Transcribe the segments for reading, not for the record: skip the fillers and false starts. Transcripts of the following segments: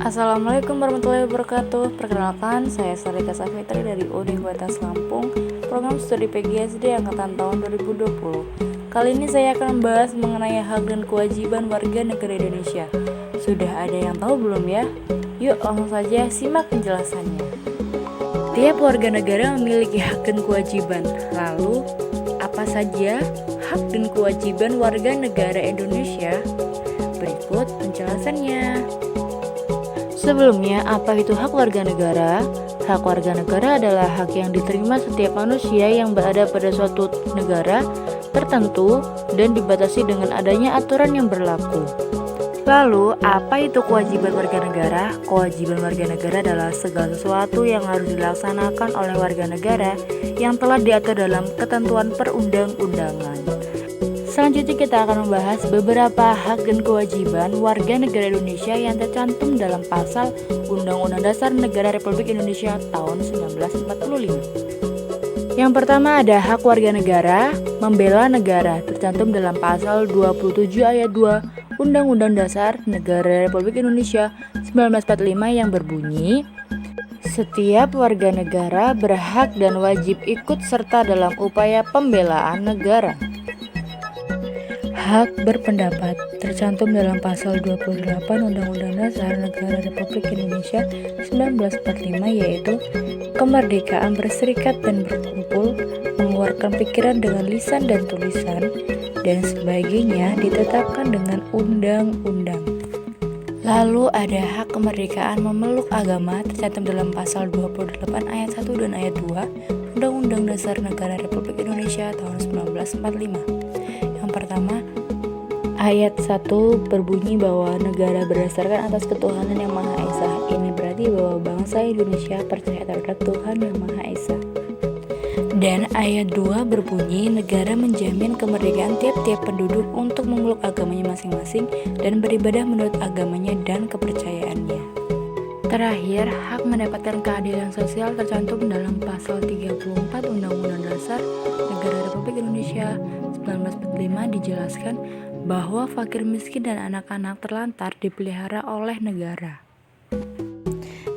Assalamualaikum warahmatullahi wabarakatuh. Perkenalkan, saya Sarita Safitri dari Universitas Lampung, program studi PGSD angkatan tahun 2020. Kali ini saya akan membahas mengenai hak dan kewajiban warga negara Indonesia. Sudah ada yang tahu belum ya? Yuk langsung saja simak penjelasannya. Tiap warga negara memiliki hak dan kewajiban. Lalu, apa saja hak dan kewajiban warga negara Indonesia? Berikut penjelasannya. Sebelumnya, apa itu hak warga negara? Hak warga negara adalah hak yang diterima setiap manusia yang berada pada suatu negara tertentu dan dibatasi dengan adanya aturan yang berlaku. Lalu, apa itu kewajiban warga negara? Kewajiban warga negara adalah segala sesuatu yang harus dilaksanakan oleh warga negara yang telah diatur dalam ketentuan perundang-undangan. Selanjutnya kita akan membahas beberapa hak dan kewajiban warga negara Indonesia yang tercantum dalam pasal Undang-Undang Dasar Negara Republik Indonesia tahun 1945. Yang pertama ada hak warga negara membela negara, tercantum dalam pasal 27 ayat 2 Undang-Undang Dasar Negara Republik Indonesia 1945 yang berbunyi, setiap warga negara berhak dan wajib ikut serta dalam upaya pembelaan negara. Hak berpendapat tercantum dalam pasal 28 Undang-Undang Dasar Negara Republik Indonesia 1945, yaitu kemerdekaan berserikat dan berkumpul, mengeluarkan pikiran dengan lisan dan tulisan, dan sebagainya ditetapkan dengan undang-undang. Lalu ada hak kemerdekaan memeluk agama tercantum dalam pasal 28 ayat 1 dan ayat 2 Undang-Undang Dasar Negara Republik Indonesia tahun 1945. Yang pertama, ayat 1 berbunyi bahwa negara berdasarkan atas ketuhanan yang Maha Esa. Ini berarti bahwa bangsa Indonesia percaya terhadap Tuhan yang Maha Esa. Dan ayat 2 berbunyi negara menjamin kemerdekaan tiap-tiap penduduk untuk memeluk agamanya masing-masing dan beribadah menurut agamanya dan kepercayaannya. Terakhir, hak mendapatkan keadilan sosial tercantum dalam pasal 34 Undang-Undang Dasar Negara Republik Indonesia 1945 dijelaskan bahwa fakir miskin dan anak-anak terlantar dipelihara oleh negara.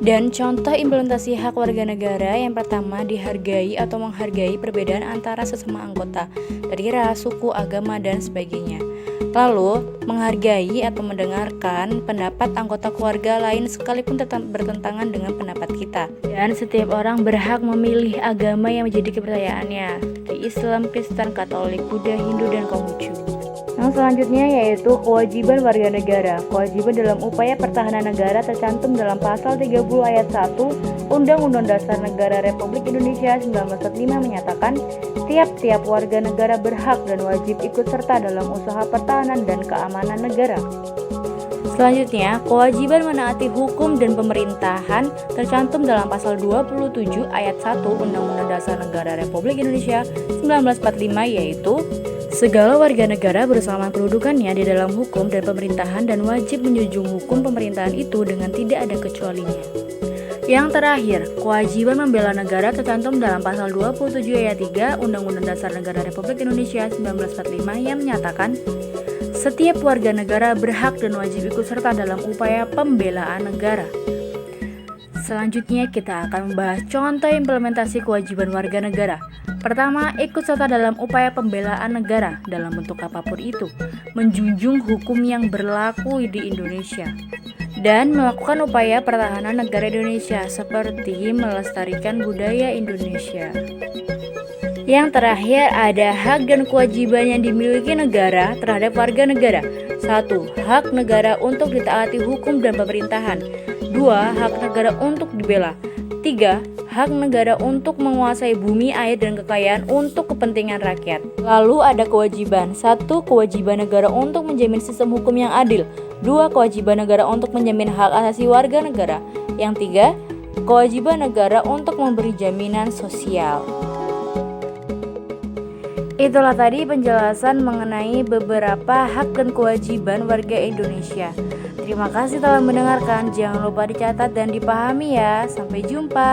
Dan contoh implementasi hak warga negara yang pertama, dihargai atau menghargai perbedaan antara sesama anggota dari ras, suku, agama, dan sebagainya. Lalu, menghargai atau mendengarkan pendapat anggota keluarga lain sekalipun bertentangan dengan pendapat kita. Dan setiap orang berhak memilih agama yang menjadi kepercayaannya, seperti Islam, Kristen, Katolik, Buddha, Hindu, dan Konghucu. Yang selanjutnya yaitu kewajiban warga negara. Kewajiban dalam upaya pertahanan negara tercantum dalam pasal 30 ayat 1 Undang-Undang Dasar Negara Republik Indonesia 1945 menyatakan tiap-tiap warga negara berhak dan wajib ikut serta dalam usaha pertahanan dan keamanan negara. Selanjutnya, kewajiban menaati hukum dan pemerintahan tercantum dalam pasal 27 ayat 1 Undang-Undang Dasar Negara Republik Indonesia 1945, yaitu segala warga negara bersamaan kedudukannya di dalam hukum dan pemerintahan dan wajib menjunjung hukum pemerintahan itu dengan tidak ada kecualinya. Yang terakhir, kewajiban membela negara tercantum dalam pasal 27 ayat 3 Undang-Undang Dasar Negara Republik Indonesia 1945 yang menyatakan setiap warga negara berhak dan wajib ikut serta dalam upaya pembelaan negara. Selanjutnya kita akan membahas contoh implementasi kewajiban warga negara. Pertama, ikut serta dalam upaya pembelaan negara dalam bentuk apapun itu, menjunjung hukum yang berlaku di Indonesia, dan melakukan upaya pertahanan negara Indonesia seperti melestarikan budaya Indonesia. Yang terakhir ada hak dan kewajiban yang dimiliki negara terhadap warga negara. 1. Hak negara untuk ditaati hukum dan pemerintahan. 2. Hak negara untuk dibela. 3. Hak negara untuk menguasai bumi, air, dan kekayaan untuk kepentingan rakyat. Lalu ada kewajiban. 1. Kewajiban negara untuk menjamin sistem hukum yang adil. 2. Kewajiban negara untuk menjamin hak asasi warga negara. Yang 3. Kewajiban negara untuk memberi jaminan sosial. Itulah tadi penjelasan mengenai beberapa hak dan kewajiban warga Indonesia. Terima kasih telah mendengarkan. Jangan lupa dicatat dan dipahami ya. Sampai jumpa.